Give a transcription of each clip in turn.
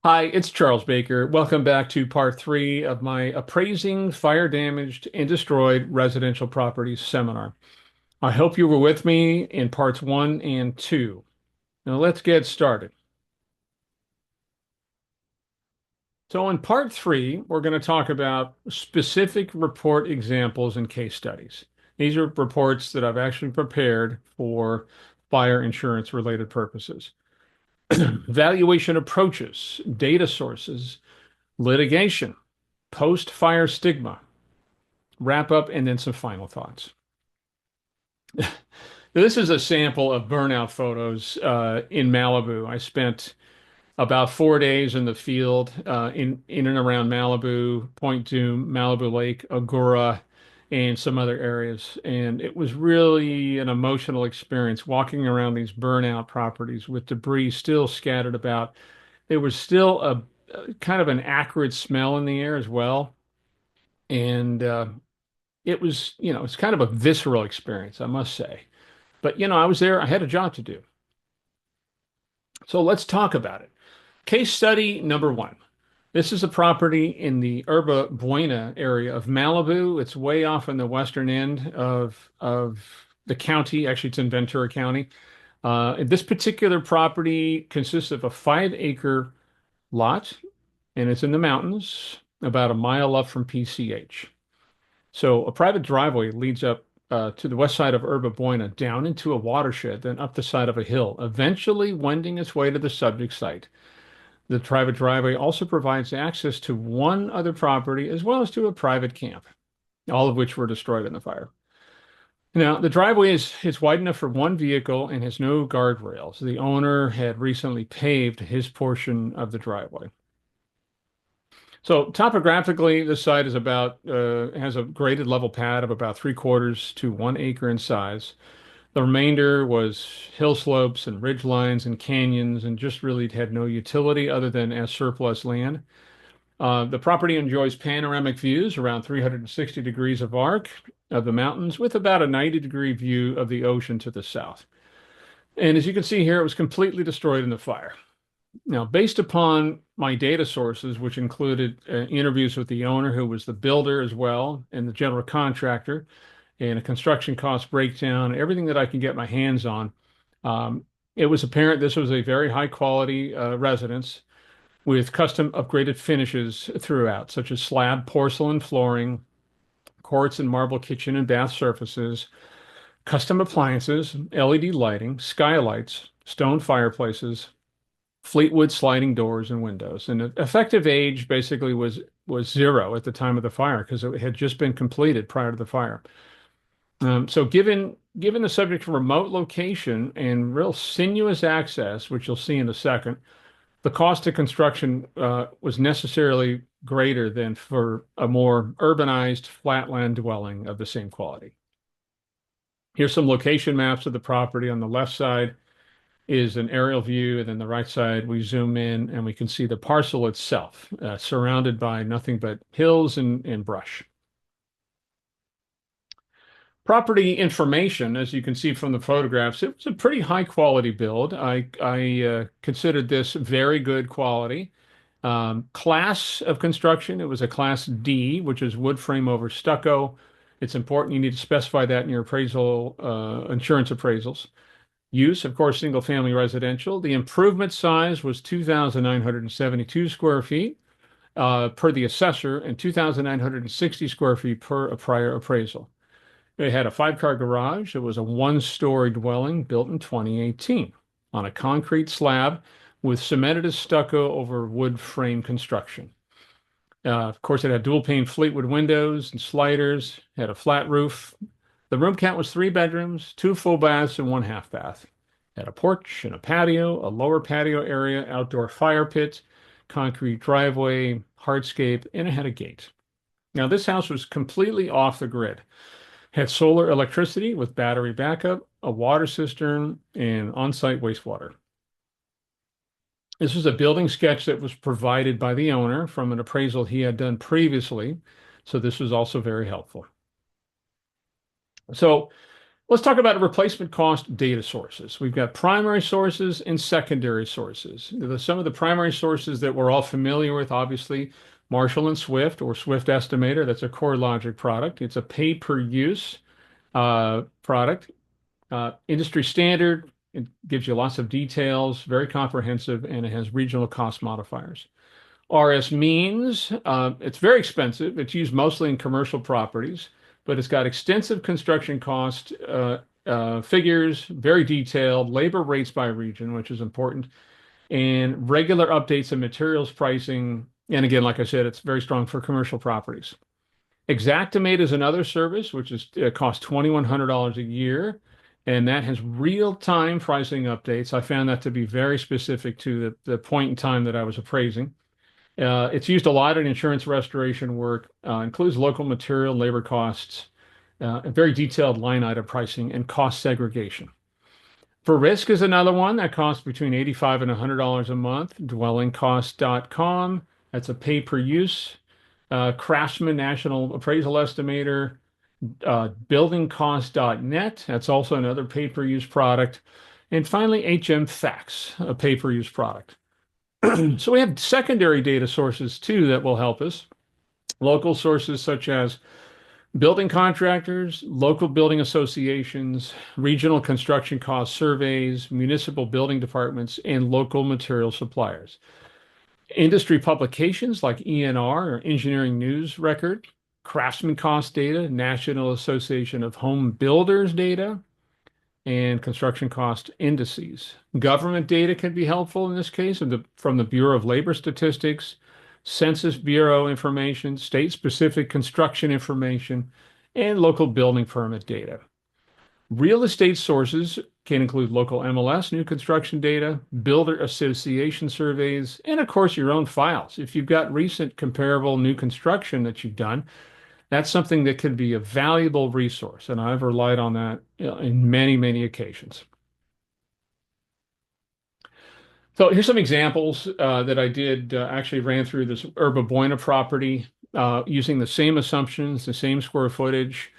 Hi, it's Charles Baker. Welcome back to part three of my Appraising Fire Damaged and Destroyed Residential Properties seminar. I hope you were with me in parts one and two. Now let's get started. So in part three, we're going to talk about specific report examples and case studies. These are reports that I've actually prepared for fire insurance related purposes. Valuation approaches, data sources, litigation, post-fire stigma, wrap up, and then some final thoughts. This is a sample of burnout photos in Malibu. I spent about 4 days in the field in and around Malibu, Point Dume, Malibu Lake, Agora, and some other areas. And it was really an emotional experience walking around these burnout properties with debris still scattered about. There was still a kind of an acrid smell in the air as well. And it was, it's kind of a visceral experience, I must say. But, I was there, I had a job to do. So let's talk about it. Case study number one. This is a property in the Yerba Buena area of Malibu. It's way off in the western end of the county. Actually, it's in Ventura County. This particular property consists of a 5 acre lot, and it's in the mountains, about a mile up from PCH. So a private driveway leads up to the west side of Yerba Buena, down into a watershed, then up the side of a hill, eventually wending its way to the subject site. The private driveway also provides access to one other property as well as to a private camp, all of which were destroyed in the fire. Now, the driveway is wide enough for one vehicle and has no guardrails. The owner had recently paved his portion of the driveway. So topographically, this site is about has a graded level pad of about 3/4 to 1 acre in size. The remainder was hill slopes and ridge lines and canyons, and just really had no utility other than as surplus land. The property enjoys panoramic views around 360 degrees of arc of the mountains, with about a 90-degree view of the ocean to the south. And as you can see here, it was completely destroyed in the fire. Now, based upon my data sources, which included interviews with the owner, who was the builder as well, and the general contractor, and a construction cost breakdown, everything that I can get my hands on, it was apparent this was a very high quality residence with custom upgraded finishes throughout, such as slab porcelain flooring, quartz and marble kitchen and bath surfaces, custom appliances, LED lighting, skylights, stone fireplaces, Fleetwood sliding doors and windows. And the effective age basically was zero at the time of the fire because it had just been completed prior to the fire. So given the subject of remote location and real sinuous access, which you'll see in a second, the cost of construction was necessarily greater than for a more urbanized flatland dwelling of the same quality. Here's some location maps of the property. On the left side is an aerial view, and then the right side we zoom in and we can see the parcel itself, surrounded by nothing but hills and brush. Property information, as you can see from the photographs, it was a pretty high quality build. I considered this very good quality. Class of construction, it was a class D, which is wood frame over stucco. It's important you need to specify that in your appraisal, insurance appraisals. Use, of course, single family residential. The improvement size was 2,972 square feet per the assessor and 2,960 square feet per a prior appraisal. It had a 5-car garage. It was a 1-story dwelling built in 2018 on a concrete slab with cemented as stucco over wood frame construction. Of course, it had dual pane Fleetwood windows and sliders, had a flat roof. The room count was 3 bedrooms, 2 full baths, and 1 half bath. It had a porch and a patio, a lower patio area, outdoor fire pit, concrete driveway, hardscape, and it had a gate. Now, this house was completely off the grid. Had solar electricity with battery backup, a water cistern, and on-site wastewater. This was a building sketch that was provided by the owner from an appraisal he had done previously, so this was also very helpful. So Let's talk about replacement cost data sources. We've got primary sources and secondary sources. Some of the primary sources that we're all familiar with, obviously, Marshall and Swift or Swift Estimator. That's a CoreLogic product. It's a pay-per-use product, industry standard. It gives you lots of details, very comprehensive, and it has regional cost modifiers. RS means it's very expensive. It's used mostly in commercial properties, but it's got extensive construction cost figures, very detailed, labor rates by region, which is important, and regular updates of materials pricing. And again, like I said, it's very strong for commercial properties. Xactimate is another service, which is costs $2,100 a year, and that has real-time pricing updates. I found that to be very specific to the point in time that I was appraising. It's used a lot in insurance restoration work, includes local material, labor costs, very detailed line item pricing, and cost segregation. For risk is another one that costs between $85 and $100 a month. Dwellingcost.com, that's a pay-per-use. Craftsman National Appraisal Estimator, buildingcost.net, that's also another pay-per-use product. And finally, HM Facts, a pay-per-use product. So we have secondary data sources too that will help us. Local sources such as building contractors, local building associations, regional construction cost surveys, municipal building departments, and local material suppliers. Industry publications like ENR or Engineering News Record, Craftsman Cost Data, National Association of Home Builders data, and construction cost indices. Government data can be helpful in this case from the Bureau of Labor Statistics, Census Bureau information, state-specific construction information, and local building permit data. Real estate sources can include local MLS, new construction data, builder association surveys, and of course your own files. If you've got recent comparable new construction that you've done, that's something that can be a valuable resource, and I've relied on that in many, many occasions. So here's some examples that I did, actually ran through this Yerba Buena property using the same assumptions, the same square footage,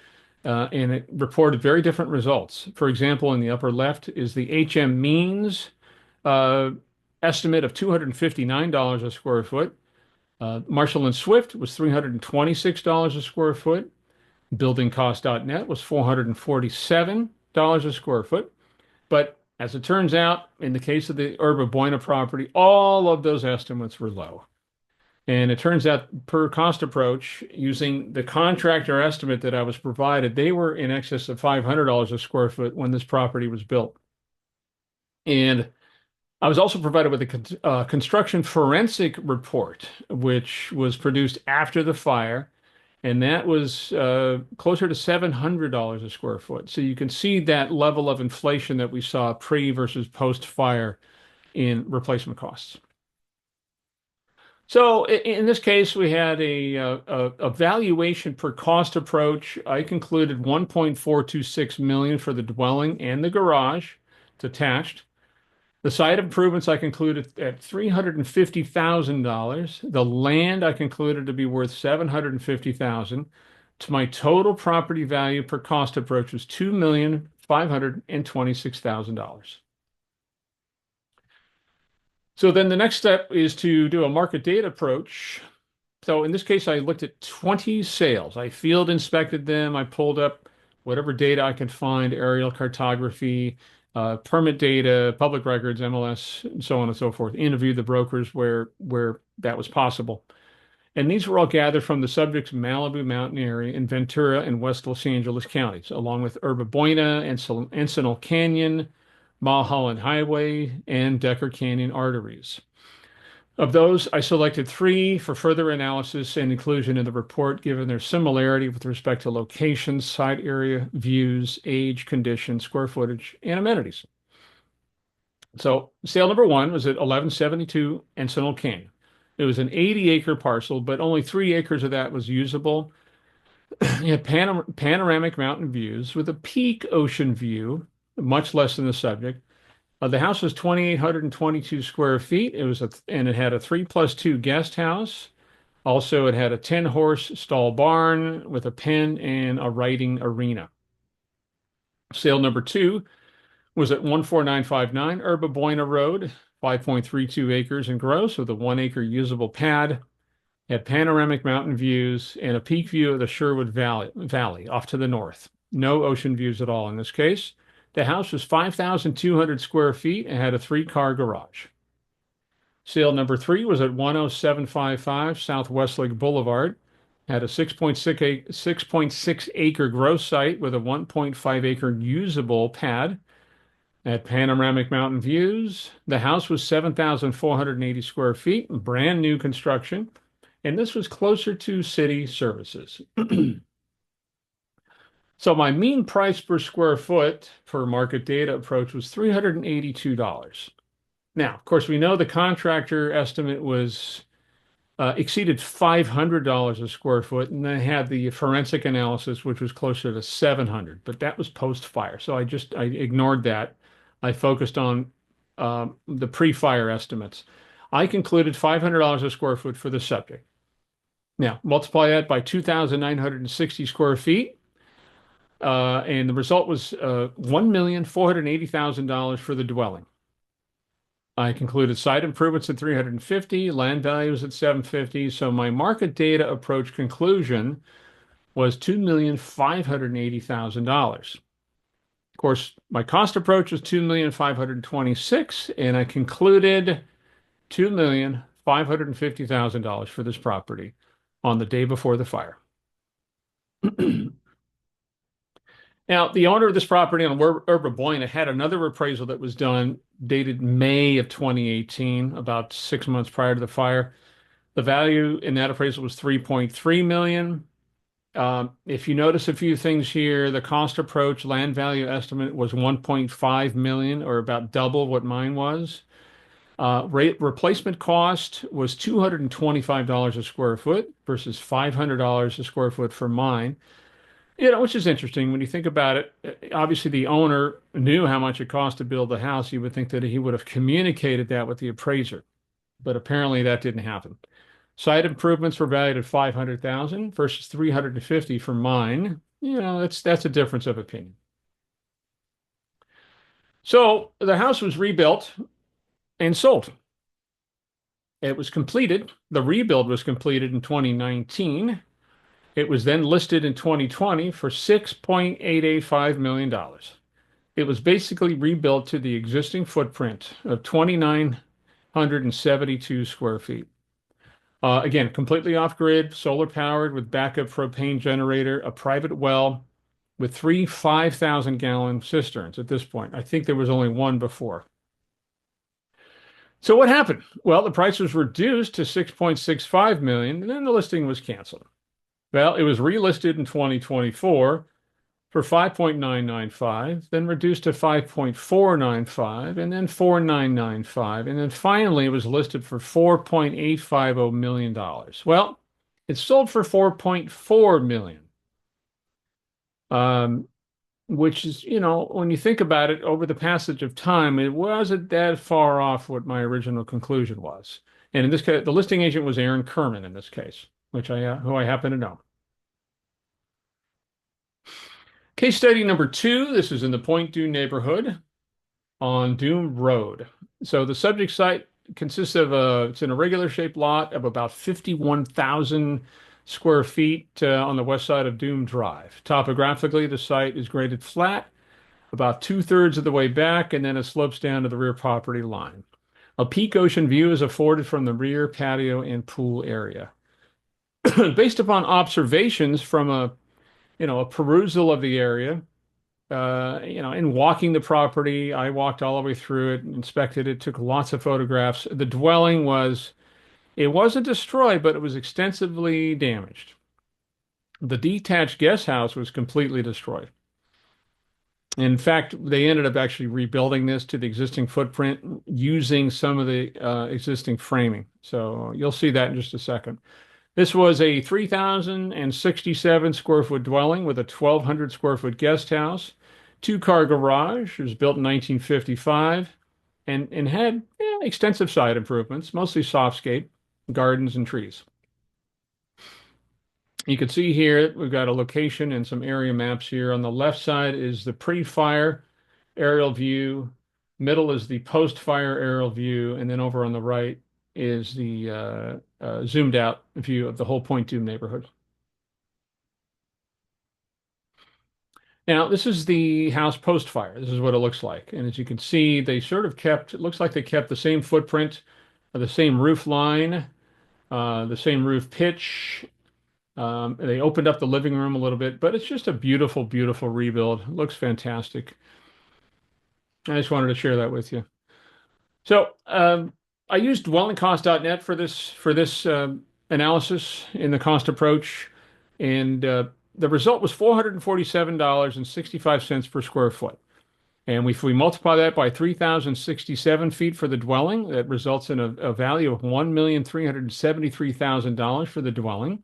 and it reported very different results. For example, in the upper left is the HM means uh, estimate of $259 a square foot. Marshall and Swift was $326 a square foot. Buildingcost.net was $447 a square foot. But as it turns out, in the case of the Yerba Buena property, all of those estimates were low. And it turns out, per cost approach, using the contractor estimate that I was provided, they were in excess of $500 a square foot when this property was built. And I was also provided with a construction forensic report, which was produced after the fire, and that was closer to $700 a square foot. So you can see that level of inflation that we saw pre versus post fire in replacement costs. So in this case, we had a valuation per cost approach. I concluded 1.426 million for the dwelling and the garage. It's attached. The site improvements I concluded at $350,000. The land I concluded to be worth $750,000. To my total property value per cost approach was $2,526,000. So then the next step is to do a market data approach. So in this case, I looked at 20 sales. I field inspected them. I pulled up whatever data I could find, aerial cartography, permit data, public records, MLS, and so on and so forth. Interviewed the brokers where that was possible. And these were all gathered from the subject's Malibu mountain area in Ventura and West Los Angeles counties, along with Yerba Buena, Encinal Canyon, Mulholland Highway, and Decker Canyon arteries. Of those, I selected 3 for further analysis and inclusion in the report, given their similarity with respect to location, site area, views, age, condition, square footage, and amenities. So sale number 1 was at 1172 Encinal Canyon. It was an 80-acre parcel, but only 3 acres of that was usable. It had panoramic mountain views with a peak ocean view, much less than the subject. The house was 2,822 square feet. And it had a 3+2 guest house. Also, it had a 10-horse stall barn with a pen and a riding arena. Sale number two was at 14959 Herba Buena Road, 5.32 acres in gross with a 1 acre usable pad. Had panoramic mountain views and a peak view of the Sherwood Valley off to the north. No ocean views at all in this case. The house was 5,200 square feet and had a three-car garage. Sale number three was at 10755 South Westlake Boulevard. Had a 6.6 acre gross site with a 1.5 acre usable pad. Had panoramic mountain views. The house was 7,480 square feet, brand new construction, and this was closer to city services. So my mean price per square foot per market data approach was $382. Now, of course, we know the contractor estimate was exceeded $500 a square foot, and they had the forensic analysis, which was closer to 700, but that was post-fire. So I ignored that. I focused on the pre-fire estimates. I concluded $500 a square foot for the subject. Now, multiply that by 2,960 square feet, and the result was $1,480,000 for the dwelling. I concluded site improvements at 350, land values at 750. So my market data approach conclusion was $2,580,000. Of course, my cost approach was 2,526, and I concluded $2,550,000 for this property on the day before the fire. Now, the owner of this property on Herba Buena had another appraisal that was done dated May of 2018, about 6 months prior to the fire. The value in that appraisal was 3.3 million. If you notice a few things here, the cost approach land value estimate was 1.5 million, or about double what mine was. Replacement cost was $225 a square foot versus $500 a square foot for mine. Which is interesting when you think about it. Obviously, the owner knew how much it cost to build the house. You would think that he would have communicated that with the appraiser, but apparently that didn't happen. Site improvements were valued at 500,000 versus 350 for mine. That's a difference of opinion. So the house was rebuilt and sold. It was completed. The rebuild was completed in 2019. It was then listed in 2020 for $6.885 million. It was basically rebuilt to the existing footprint of 2,972 square feet. Again, completely off-grid, solar powered with backup propane generator, a private well with three 5,000-gallon cisterns at this point. I think there was only one before. So what happened? Well, the price was reduced to 6.65 million, and then the listing was canceled. Well, it was relisted in 2024 for 5.995, then reduced to 5.495, and then 4.995, and then finally it was listed for $4.850 million. Well, it sold for 4.4 million. Which is, when you think about it, over the passage of time, it wasn't that far off what my original conclusion was. And in this case, the listing agent was Aaron Kerman in this case, who I happen to know. Case study number two. This is in the Point Dume neighborhood on Dume Road. So the subject site consists of it's an irregular shaped lot of about 51,000 square feet on the west side of Dume Drive. Topographically, the site is graded flat, about 2/3 of the way back, and then it slopes down to the rear property line. A peak ocean view is afforded from the rear patio and pool area. Based upon observations from a perusal of the area, in walking the property, I walked all the way through it, inspected it, took lots of photographs. The dwelling it wasn't destroyed, but it was extensively damaged. The detached guest house was completely destroyed. In fact, they ended up actually rebuilding this to the existing footprint using some of the existing framing. So you'll see that in just a second. This was a 3,067 square foot dwelling with a 1,200 square foot guest house, two-car garage. It was built in 1955 and had extensive side improvements, mostly softscape, gardens, and trees. You can see here we've got a location and some area maps here. On the left side is the pre-fire aerial view. Middle is the post-fire aerial view, and then over on the right is the zoomed out view of the whole Point Dume neighborhood. Now, this is the house post-fire. This is what it looks like. And as you can see, they sort of kept, it looks like they kept the same footprint, the same roof line, the same roof pitch. They opened up the living room a little bit, but it's just a beautiful, beautiful rebuild. It looks fantastic. I just wanted to share that with you. So I used dwellingcost.net for this analysis in the cost approach, and the result was $447.65 per square foot. And if we multiply that by 3,067 feet for the dwelling, that results in a value of $1,373,000 for the dwelling.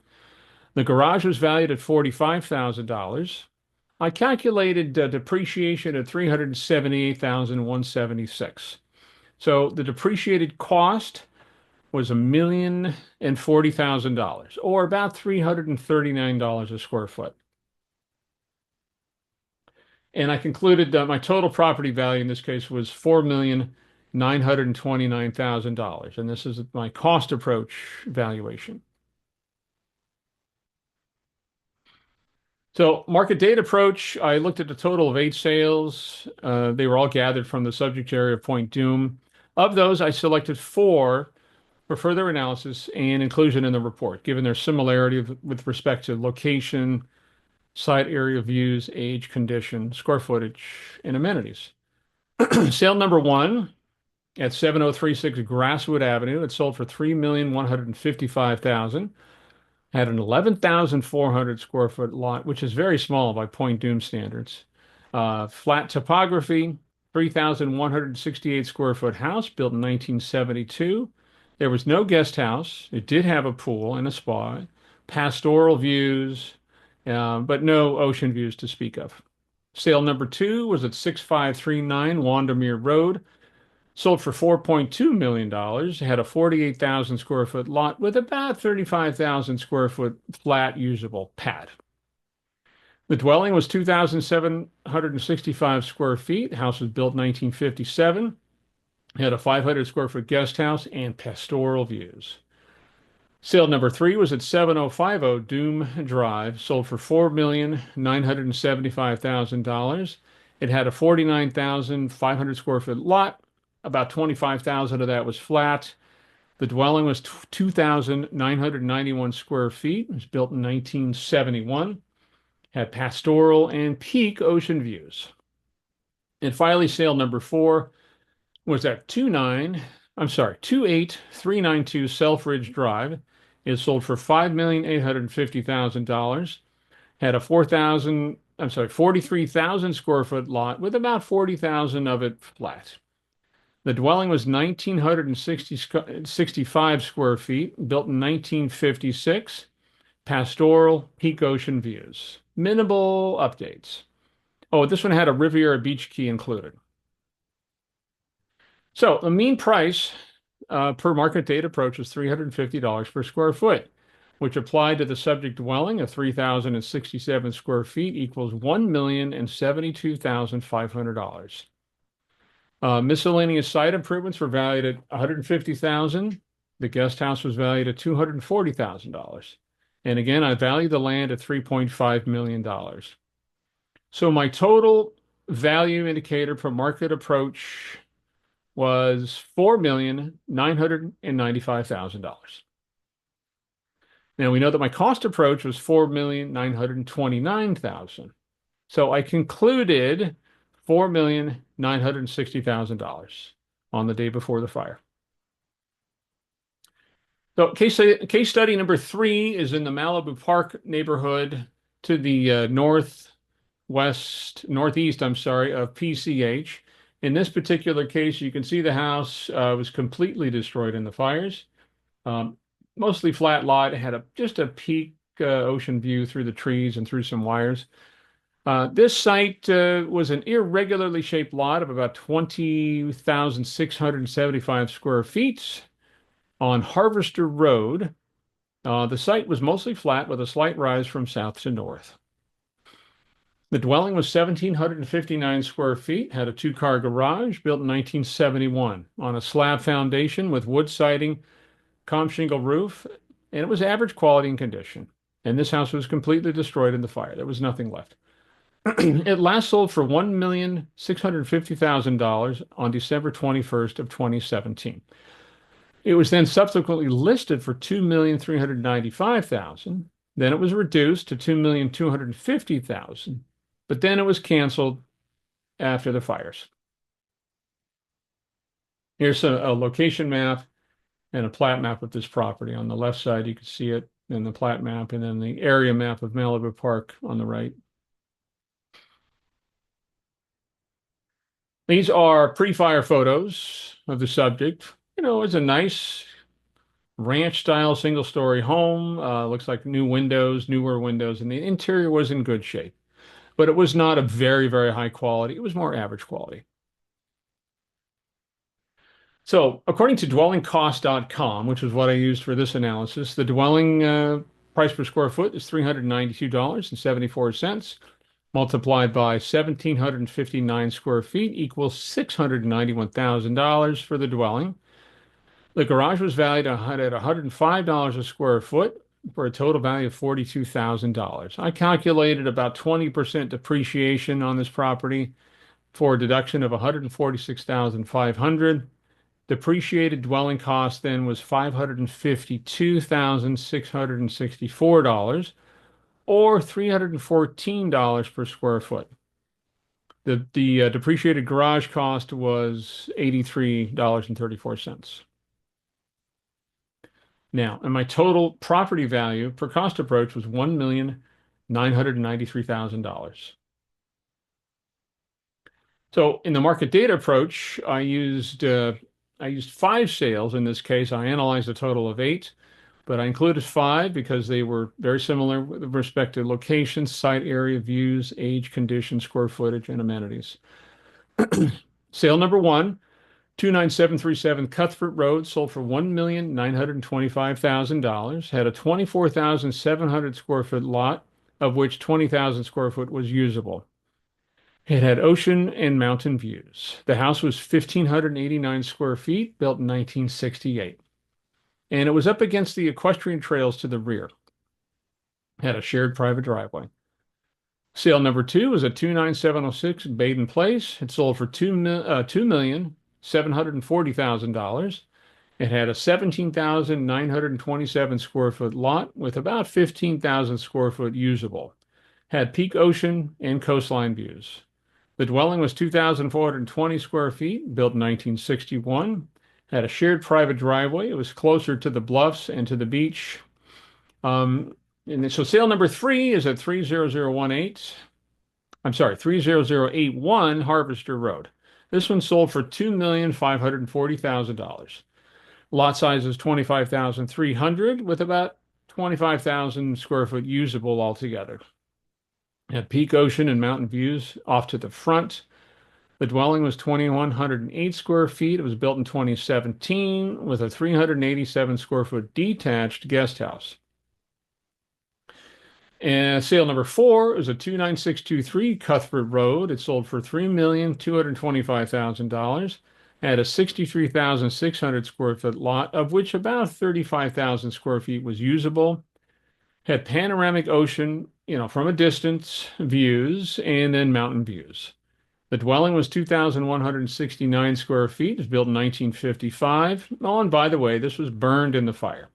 The garage was valued at $45,000. I calculated depreciation at $378,176. So the depreciated cost was $1,040,000, or about $339 a square foot. And I concluded that my total property value in this case was $4,929,000. And this is my cost approach valuation. So market data approach, I looked at a total of 8 sales. They were all gathered from the subject area of Point Dume. Of those, I selected 4 for further analysis and inclusion in the report, given their similarity with respect to location, site area views, age, condition, square footage, and amenities. Sale number 1 at 7036 Grasswood Avenue. It sold for $3,155,000. Had an 11,400 square foot lot, which is very small by Point Dume standards. Flat topography, 3,168 square foot house built in 1972. There was no guest house. It did have a pool and a spa, pastoral views, but no ocean views to speak of. Sale number 2 was at 6539 Wandermere Road. Sold for $4.2 million. Had a 48,000 square foot lot with about 35,000 square foot flat usable pad. The dwelling was 2,765 square feet. The house was built in 1957. Had a 500 square foot guest house and pastoral views. Sale number 3 was at 7050 Doom Drive, sold for $4,975,000. It had a 49,500 square foot lot. About 25,000 of that was flat. The dwelling was 2,991 square feet. It was built in 1971. Had pastoral and peak ocean views. And finally, sale number 4 was at 28392 Selfridge Drive. It sold for $5,850,000. Had a 43,000 square foot lot with about 40,000 of it flat. The dwelling was 1,965 square feet, built in 1956. Pastoral, peak ocean views. Minimal updates. Oh, this one had a Riviera beach key included. So the mean price per market data approach was $350 per square foot, which applied to the subject dwelling of 3,067 square feet equals $1,072,500. Miscellaneous site improvements were valued at $150,000. The guest house was valued at $240,000. And again, I valued the land at $3.5 million. So my total value indicator per market approach was $4,995,000. Now we know that my cost approach was $4,929,000. So I concluded $4,960,000 on the day before the fire. So case study number 3 is in the Malibu Park neighborhood to the northeast, of PCH. In this particular case, you can see the house was completely destroyed in the fires. Mostly flat lot. It had just a peak ocean view through the trees and through some wires. This site was an irregularly shaped lot of about 20,675 square feet on Harvester Road. The site was mostly flat with a slight rise from south to north. The dwelling was 1,759 square feet, had a two-car garage built in 1971 on a slab foundation with wood siding, comp shingle roof, and it was average quality and condition. And this house was completely destroyed in the fire. There was nothing left. It last sold for $1,650,000 on December 21st of 2017. It was then subsequently listed for $2,395,000. Then it was reduced to $2,250,000, but then it was canceled after the fires. Here's a location map and a plat map of this property. On the left side, you can see it in the plat map, and then the area map of Malibu Park on the right. These are pre-fire photos of the subject. It's a nice ranch-style single-story home. Looks like new windows, newer windows, and the interior was in good shape. But it was not a very, very high quality. It was more average quality. So, according to dwellingcost.com, which is what I used for this analysis, the dwelling price per square foot is $392.74. Multiplied by 1,759 square feet equals $691,000 for the dwelling. The garage was valued at $105 a square foot for a total value of $42,000. I calculated about 20% depreciation on this property for a deduction of $146,500. Depreciated dwelling cost then was $552,664 or $314 per square foot. The depreciated garage cost was $83.34. Now, and my total property value per cost approach was $1,993,000. So in the market data approach, I used 5 sales. In this case, I analyzed a total of 8, but I included 5 because they were very similar with respect to location, site area, views, age, condition, square footage, and amenities. Sale number 1, 29737 Cuthbert Road, sold for $1,925,000, had a 24,700 square foot lot, of which 20,000 square foot was usable. It had ocean and mountain views. The house was 1,589 square feet, built in 1968. And it was up against the equestrian trails to the rear. Had a shared private driveway. Sale number 2 was at 29706 Baden Place. It sold for $2,740,000. It had a 17,927 square foot lot with about 15,000 square foot usable. Had peak ocean and coastline views. The dwelling was 2,420 square feet, built in 1961. Had a shared private driveway. It was closer to the bluffs and to the beach. And so sale number 3 is at 30081 Harvester Road. This one sold for $2,540,000. Lot size is 25,300 with about 25,000 square foot usable altogether. Had peak ocean and mountain views off to the front. The dwelling was 2,108 square feet. It was built in 2017 with a 387 square foot detached guest house. And sale number 4 is a 29623 Cuthbert Road. It sold for $3,225,000. Had a 63,600 square foot lot, of which about 35,000 square feet was usable. Had panoramic ocean, from a distance views and then mountain views. The dwelling was 2,169 square feet. It was built in 1955. Oh, and by the way, this was burned in the fire.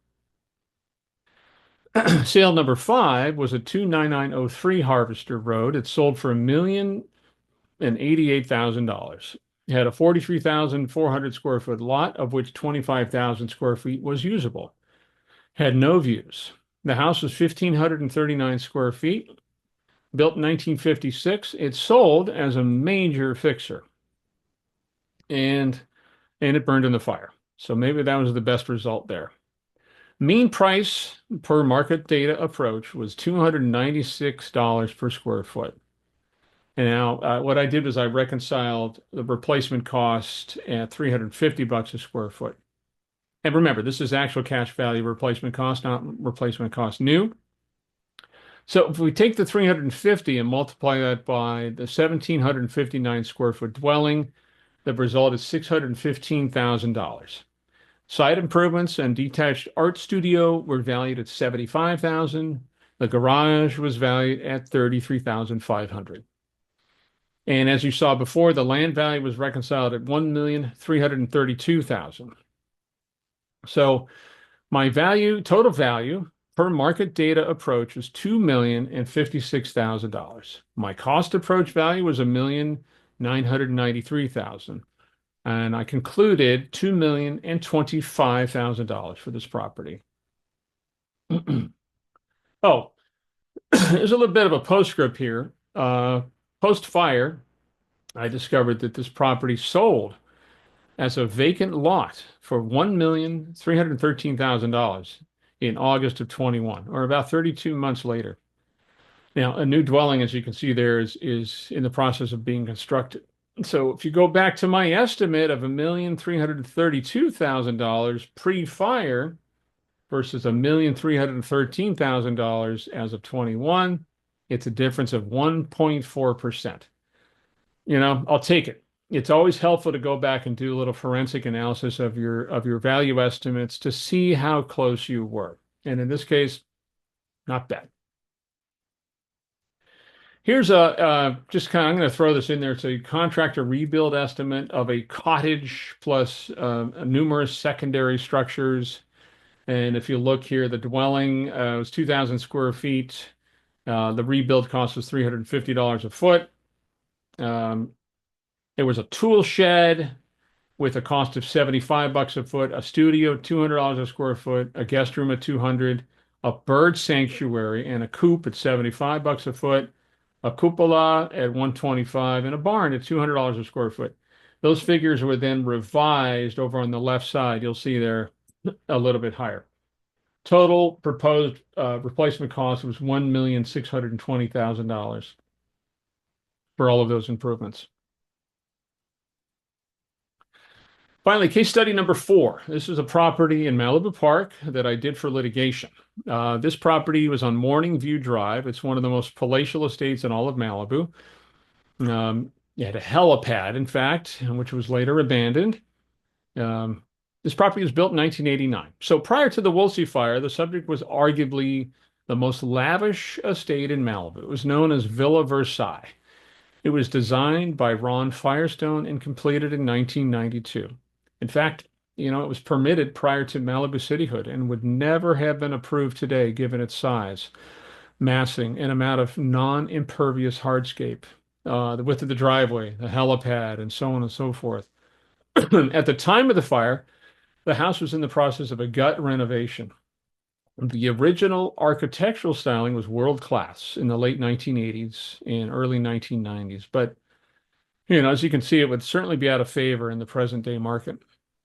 Sale number 5 was at 29903 Harvester Road. It sold for $1,088,000. It had a 43,400 square foot lot, of which 25,000 square feet was usable. Had no views. The house was 1,539 square feet, built in 1956. It sold as a major fixer, and it burned in the fire. So maybe that was the best result there. Mean price per market data approach was $296 per square foot. And now what I did was I reconciled the replacement cost at $350 a square foot. And remember, this is actual cash value replacement cost, not replacement cost new. So if we take the 350 and multiply that by the 1,759 square foot dwelling, the result is $615,000. Site improvements and detached art studio were valued at 75,000. The garage was valued at 33,500. And as you saw before, the land value was reconciled at 1,332,000. So my total value per market data approach was $2,056,000. My cost approach value was $1,993,000. And I concluded $2,025,000 for this property. Oh, there's a little bit of a postscript here. Post fire, I discovered that this property sold as a vacant lot for $1,313,000 in August of 21, or about 32 months later. Now, a new dwelling, as you can see there, is in the process of being constructed. So if you go back to my estimate of $1,332,000 pre-fire versus $1,313,000 as of 21, it's a difference of 1.4%. I'll take it. It's always helpful to go back and do a little forensic analysis of your value estimates to see how close you were. And in this case, not bad. Here's just kind of, I'm going to throw this in there. It's a contractor rebuild estimate of a cottage plus numerous secondary structures. And if you look here, the dwelling was 2,000 square feet. The rebuild cost was $350 a foot. There was a tool shed with a cost of 75 bucks a foot, a studio, $200 a square foot, a guest room at 200, a bird sanctuary and a coop at 75 bucks a foot, a cupola at 125, and a barn at $200 a square foot. Those figures were then revised over on the left side. You'll see they're a little bit higher. Total proposed replacement cost was $1,620,000 for all of those improvements. Finally, case study number 4. This is a property in Malibu Park that I did for litigation. This property was on Morning View Drive. It's one of the most palatial estates in all of Malibu. It had a helipad, in fact, which was later abandoned. This property was built in 1989. So prior to the Woolsey fire, the subject was arguably the most lavish estate in Malibu. It was known as Villa Versailles. It was designed by Ron Firestone and completed in 1992. In fact, it was permitted prior to Malibu cityhood and would never have been approved today given its size, massing, and amount of non-impervious hardscape, the width of the driveway, the helipad, and so on and so forth. At the time of the fire, the house was in the process of a gut renovation. The original architectural styling was world class in the late 1980s and early 1990s, but as you can see, it would certainly be out of favor in the present day market.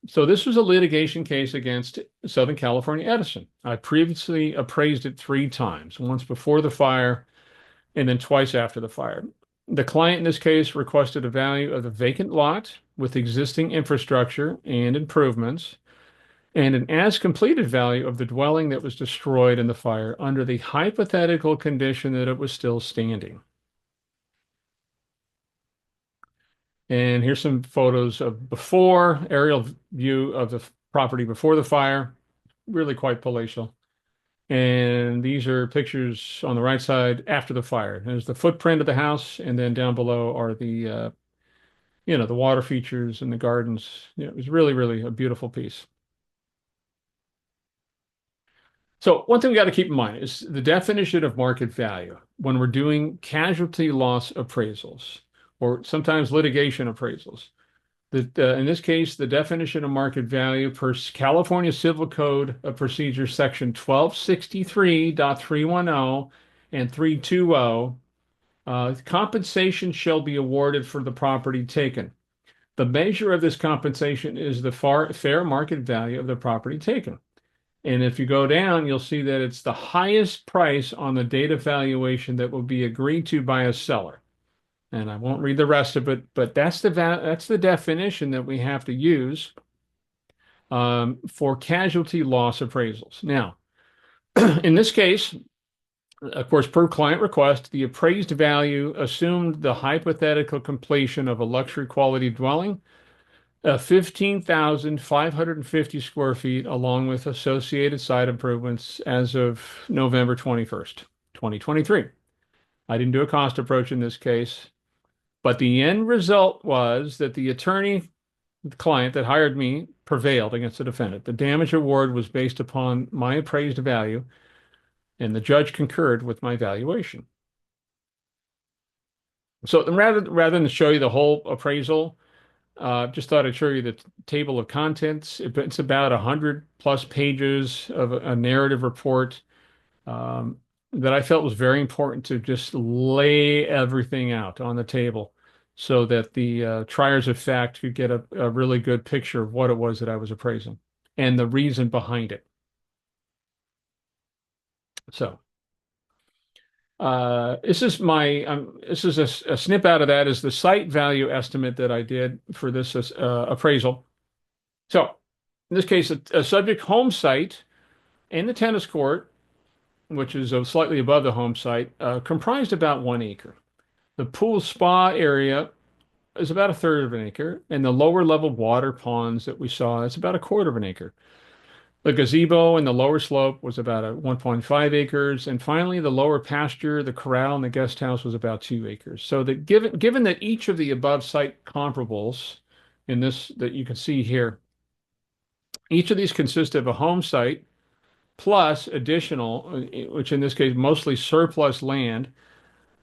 So this was a litigation case against Southern California Edison. I previously appraised it 3 times, once before the fire and then twice after the fire. The client in this case requested a value of the vacant lot with existing infrastructure and improvements, and an as-completed value of the dwelling that was destroyed in the fire under the hypothetical condition that it was still standing. And here's some photos of aerial view of the property before the fire, really quite palatial. And these are pictures on the right side after the fire. There's the footprint of the house, and then down below are the water features and the gardens. It was really, really a beautiful piece. So one thing we got to keep in mind is the definition of market value when we're doing casualty loss appraisals or sometimes litigation appraisals. In this case, the definition of market value per California Civil Code of Procedure Section 1263.310 and 320, compensation shall be awarded for the property taken. The measure of this compensation is the fair market value of the property taken. And if you go down, you'll see that it's the highest price on the data valuation that will be agreed to by a seller. And I won't read the rest of it, but that's the definition that we have to use. for casualty loss appraisals. Now, in this case, of course, per client request, the appraised value assumed the hypothetical completion of a luxury quality dwelling, 15,550 square feet, along with associated site improvements as of November 21st, 2023. I didn't do a cost approach in this case, but the end result was that the attorney, the client that hired me, prevailed against the defendant. The damage award was based upon my appraised value, and the judge concurred with my valuation. So rather than show you the whole appraisal, just thought I'd show you the table of contents. It's about 100 plus pages of a narrative report that I felt was very important to just lay everything out on the table so that the triers of fact could get a really good picture of what it was that I was appraising and the reason behind it. So this is a snip out of that is the site value estimate that I did for this appraisal. So in this case, a subject home site and the tennis court, which is slightly above the home site, comprised about 1 acre. The pool spa area is about a third of an acre, and the lower level water ponds that we saw is about a quarter of an acre. The gazebo and the lower slope was about 1.5 acres, and finally the lower pasture, the corral, and the guest house was about 2 acres. So that given that each of the above site comparables in this that you can see here, each of these consist of a home site plus additional, which in this case mostly surplus land.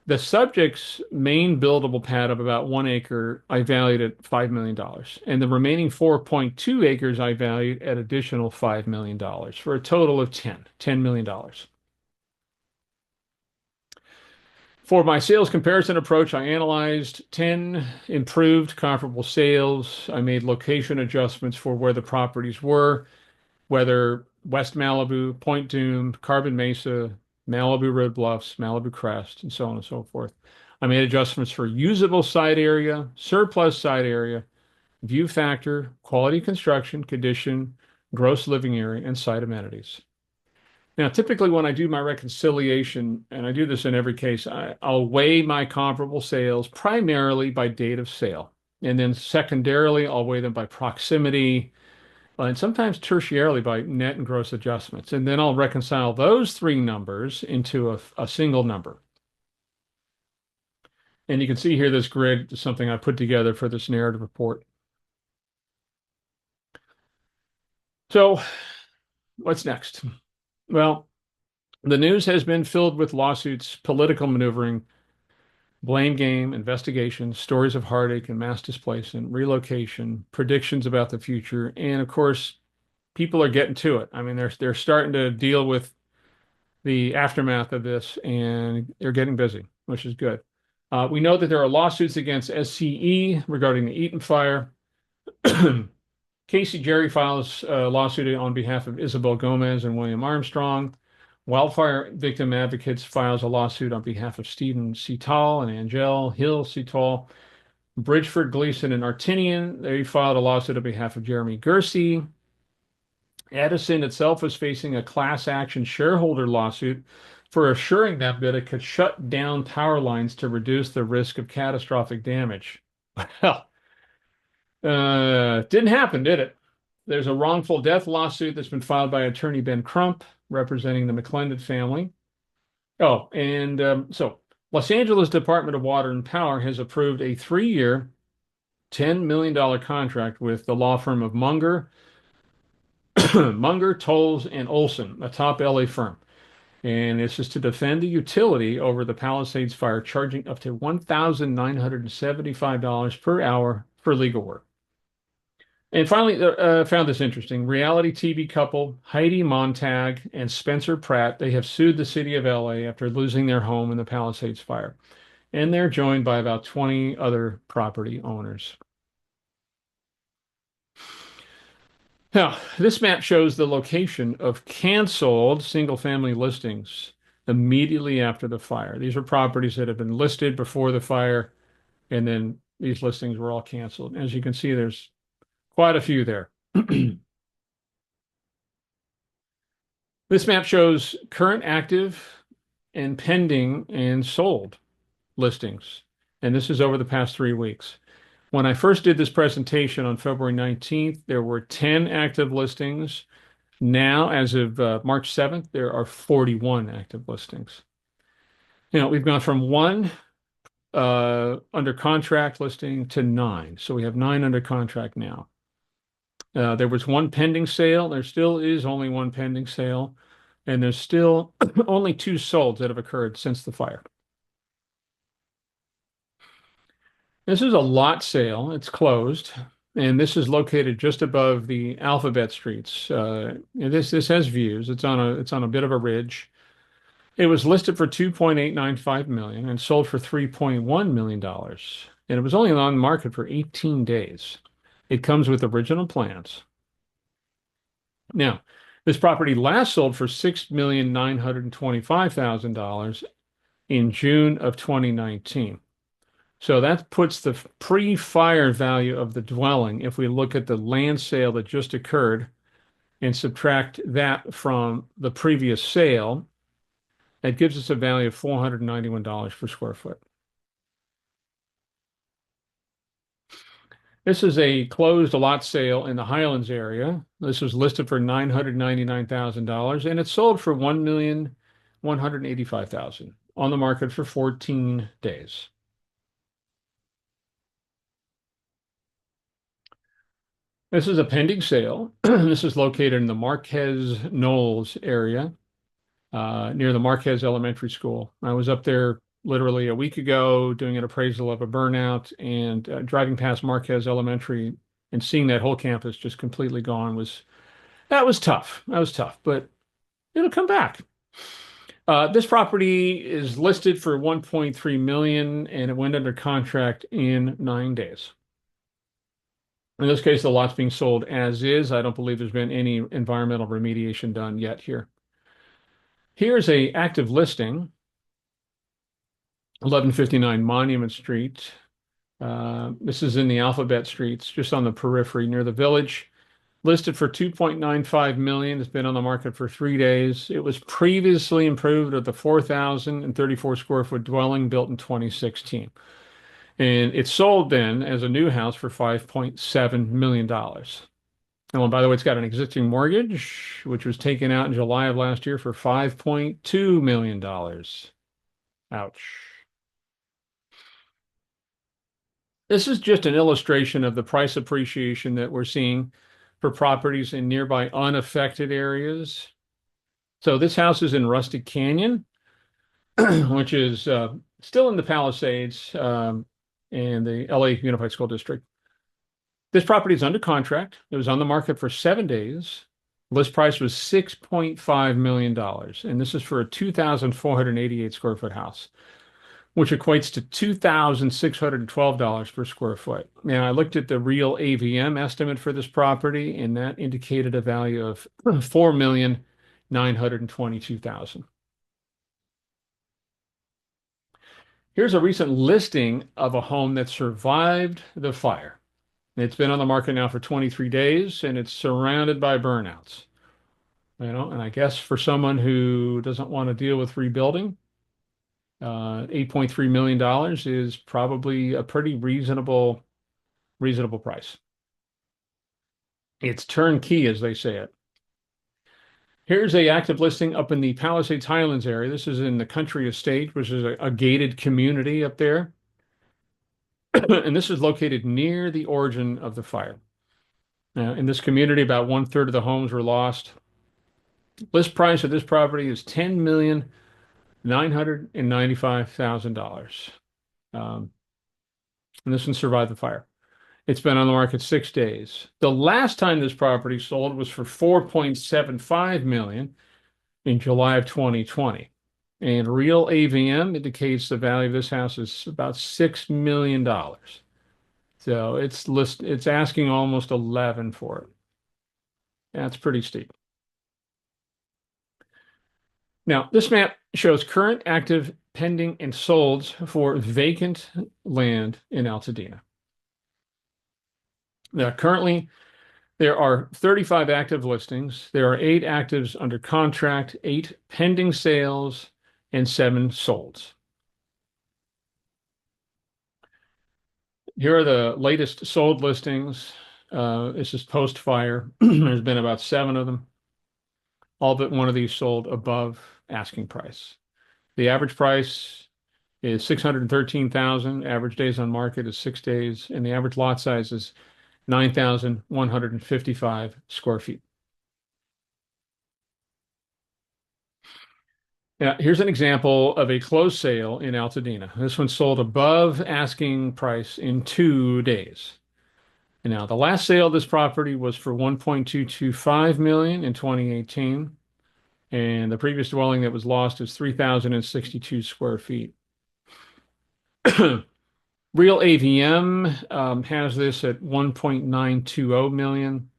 The subject's main buildable pad of about 1 acre, I valued at $5 million. And the remaining 4.2 acres I valued at additional $5 million for a total of $10 million. For my sales comparison approach, I analyzed 10 improved comparable sales. I made location adjustments for where the properties were, whether West Malibu, Point Dume, Carbon Mesa, Malibu Road Bluffs, Malibu Crest, and so on and so forth. I made adjustments for usable site area, surplus site area, view factor, quality construction, condition, gross living area, and site amenities. Now, typically when I do my reconciliation, and I do this in every case, I'll weigh my comparable sales primarily by date of sale. And then secondarily, I'll weigh them by proximity, and sometimes tertiarily by net and gross adjustments. And then I'll reconcile those three numbers into a single number. And you can see here this grid is something I put together for this narrative report. So what's next? Well, the news has been filled with lawsuits, political maneuvering, blame game, investigations, stories of heartache and mass displacement, relocation, predictions about the future, and of course, people are getting to it. I mean, they're starting to deal with the aftermath of this, and they're getting busy, which is good. We know that there are lawsuits against SCE regarding the Eaton fire. Casey Jerry files a lawsuit on behalf of Isabel Gomez and William Armstrong. Wildfire Victim Advocates files a lawsuit on behalf of Stephen Setal and Angel Hill Setal. Bridgeford, Gleason, and Artinian, they filed a lawsuit on behalf of Jeremy Gersey. Edison itself is facing a class action shareholder lawsuit for assuring them that it could shut down power lines to reduce the risk of catastrophic damage. Well, didn't happen, did it? There's a wrongful death lawsuit that's been filed by attorney Ben Crump, representing the McClendon family. Oh, and so Los Angeles Department of Water and Power has approved a 3-year, $10 million contract with the law firm of Munger, Munger, Tolles, and Olson, a top LA firm. And this is to defend the utility over the Palisades fire, charging up to $1,975 per hour for legal work. And finally, found this interesting. Reality TV couple Heidi Montag and Spencer Pratt, they have sued the city of LA after losing their home in the Palisades fire. And they're joined by about 20 other property owners. Now, this map shows the location of canceled single-family listings immediately after the fire. These are properties that have been listed before the fire, and then these listings were all canceled. As you can see, there's quite a few there. This map shows current active and pending and sold listings. And this is over the past 3 weeks. When I first did this presentation on February 19th, there were 10 active listings. Now, as of March 7th, there are 41 active listings. We've gone from one under contract listing to nine. So we have nine under contract now. There was one pending sale. There still is only one pending sale. And there's still only two solds that have occurred since the fire. This is a lot sale. It's closed. And this is located just above the Alphabet Streets. This has views. It's on a bit of a ridge. It was listed for 2.895 million and sold for $3.1 million. And it was only on the market for 18 days. It comes with original plans. Now, this property last sold for $6,925,000 in June of 2019. So that puts the pre-fire value of the dwelling, if we look at the land sale that just occurred and subtract that from the previous sale, that gives us a value of $491 per square foot. This is a closed lot sale in the Highlands area. This was listed for $999,000 and it sold for $1,185,000 on the market for 14 days. This is a pending sale. This is located in the Marquez Knolls area, near the Marquez Elementary School. I was up there literally a week ago doing an appraisal of a burnout and driving past Marquez Elementary and seeing that whole campus just completely gone was tough. That was tough, but it'll come back. This property is listed for 1.3 million and it went under contract in 9 days. In this case, the lot's being sold as is. I don't believe there's been any environmental remediation done yet here. Here's a active listing, 1159 Monument Street. This is in the Alphabet Streets, just on the periphery near the village. Listed for 2.95 million. It's been on the market for 3 days. It was previously improved with a 4,034 square foot dwelling built in 2016. And it sold then as a new house for $5.7 million. And by the way, it's got an existing mortgage, which was taken out in July of last year for $5.2 million. Ouch. This is just an illustration of the price appreciation that we're seeing for properties in nearby unaffected areas. So this house is in Rustic Canyon, which is still in the Palisades and the LA Unified School District. This property is under contract. It was on the market for 7 days. List price was $6.5 million. And this is for a 2,488 square foot house, which equates to $2,612 per square foot. Now, I looked at the real AVM estimate for this property, and that indicated a value of $4,922,000. Here's a recent listing of a home that survived the fire. It's been on the market now for 23 days, and it's surrounded by burnouts. And I guess for someone who doesn't want to deal with rebuilding, $8.3 million is probably a pretty reasonable price. It's turnkey, as they say it. Here's a active listing up in the Palisades Highlands area. This is in the Country Estate, which is a gated community up there. And this is located near the origin of the fire. In this community, about 1/3 of the homes were lost. List price of this property is $10,995,000. And this one survived the fire. It's been on the market 6 days. The last time this property sold was for $4.75 million in July of 2020. And real AVM indicates the value of this house is about $6 million. So it's asking almost 11 for it. That's pretty steep. Now, this map shows current, active, pending, and solds for vacant land in Altadena. Now, currently, There are 35 active listings. There are 8 actives under contract, 8 pending sales, and 7 solds. Here are the latest sold listings. This is post-fire. There's been about 7 of them. All but one of these sold above asking price. The average price is 613,000. Average days on market is 6 days, and the average lot size is 9,155 square feet. Now, here's an example of a closed sale in Altadena. This one sold above asking price in 2 days. And now, the last sale of this property was for 1.225 million in 2018, and the previous dwelling that was lost is 3,062 square feet. Real AVM has this at 1.920 million.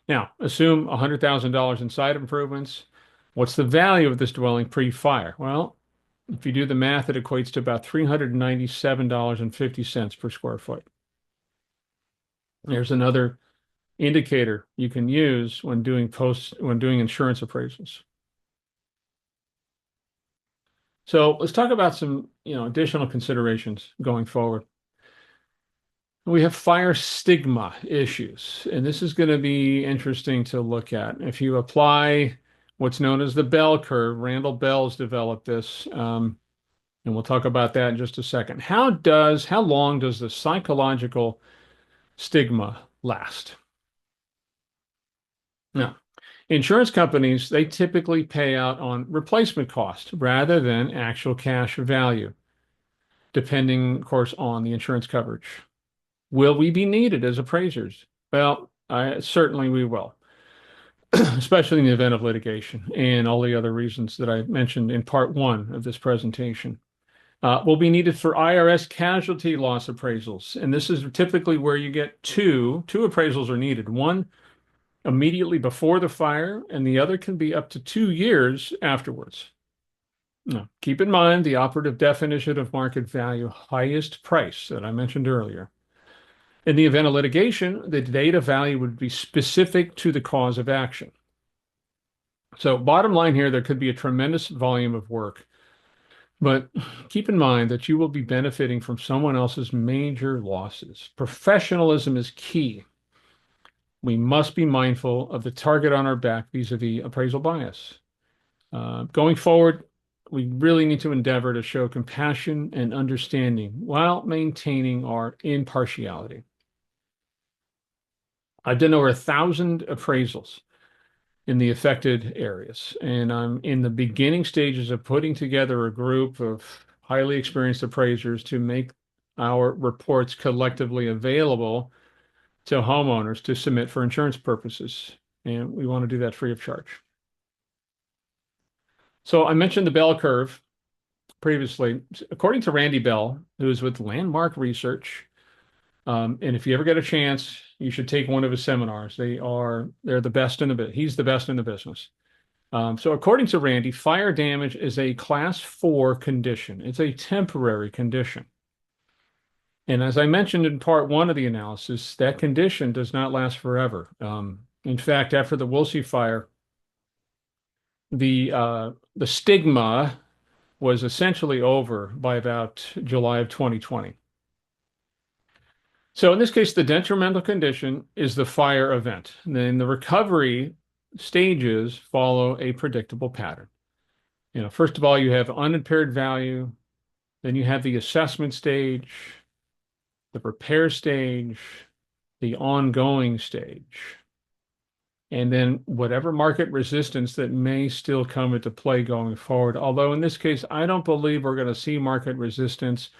Now, assume $100,000 in site improvements. What's the value of this dwelling pre-fire? Well, if you do the math, it equates to about $397.50 per square foot. There's another indicator you can use when doing insurance appraisals. So let's talk about some, additional considerations going forward. We have fire stigma issues, and this is going to be interesting to look at. If you apply what's known as the bell curve, Randall Bell's developed this, and we'll talk about that in just a second. How long does the psychological stigma last? Now, insurance companies, they typically pay out on replacement cost rather than actual cash value, depending, of course, on the insurance coverage. Will we be needed as appraisers? Well, certainly we will, especially in the event of litigation and all the other reasons that I mentioned in part 1 of this presentation. Will be needed for IRS casualty loss appraisals. And this is typically where you get two appraisals are needed. One immediately before the fire, and the other can be up to 2 years afterwards. Now, keep in mind the operative definition of market value, highest price that I mentioned earlier. In the event of litigation, the data value would be specific to the cause of action. So bottom line here, there could be a tremendous volume of work, but keep in mind that you will be benefiting from someone else's major losses. Professionalism is key. We must be mindful of the target on our back vis-a-vis appraisal bias. Going forward, we really need to endeavor to show compassion and understanding while maintaining our impartiality. I've done over 1,000 appraisals in the affected areas, and I'm in the beginning stages of putting together a group of highly experienced appraisers to make our reports collectively available to homeowners to submit for insurance purposes. And we want to do that free of charge. So I mentioned the bell curve previously. According to Randy Bell, who is with Landmark Research, and if you ever get a chance, you should take one of his seminars. They're the best in the business. He's the best in the business. So according to Randy, fire damage is a class 4 condition. It's a temporary condition. And as I mentioned in part 1 of the analysis, that condition does not last forever. In fact, after the Woolsey fire, the stigma was essentially over by about July of 2020. So in this case, the detrimental condition is the fire event. And then the recovery stages follow a predictable pattern. First of all, you have unimpaired value, then you have the assessment stage, the repair stage, the ongoing stage, and then whatever market resistance that may still come into play going forward. Although in this case, I don't believe we're going to see market resistance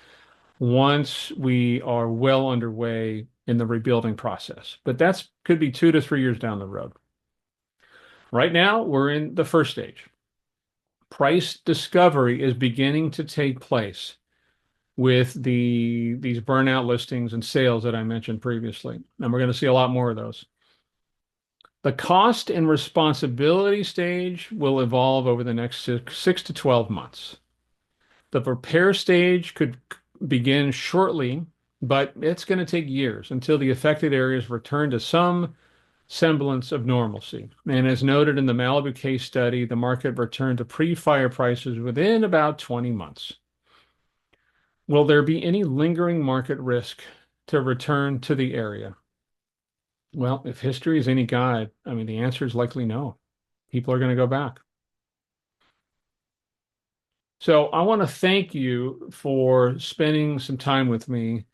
once we are well underway in the rebuilding process. But that could be 2 to 3 years down the road. Right now, we're in the first stage. Price discovery is beginning to take place with these burnout listings and sales that I mentioned previously. And we're going to see a lot more of those. The cost and responsibility stage will evolve over the next 6 to 12 months. The repair stage could begin shortly but it's going to take years until the affected areas return to some semblance of normalcy. And as noted in the Malibu case study, the market returned to pre-fire prices within about 20 months. Will there be any lingering market risk to return to the area? Well, if history is any guide, I mean, the answer is likely no. People are going to go back. So I want to thank you for spending some time with me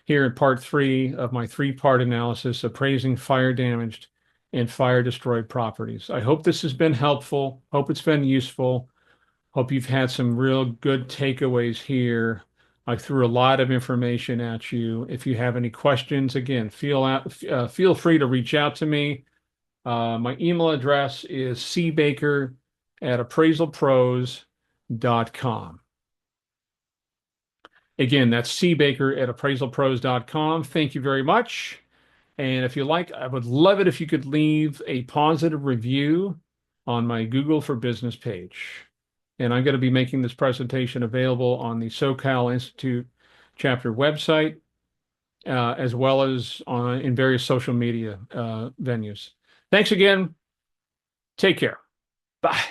here in part three of my three-part analysis appraising fire damaged and fire destroyed properties. I hope this has been helpful. Hope it's been useful. Hope you've had some real good takeaways here. I threw a lot of information at you. If you have any questions, again, feel free to reach out to me. My email address is cbaker@appraisalpros.com. Again, that's cbaker@appraisalpros.com. Thank you very much. And if you like, I would love it if you could leave a positive review on my Google for Business page. And I'm going to be making this presentation available on the SoCal Institute chapter website, as well as in various social media venues. Thanks again. Take care. Bye.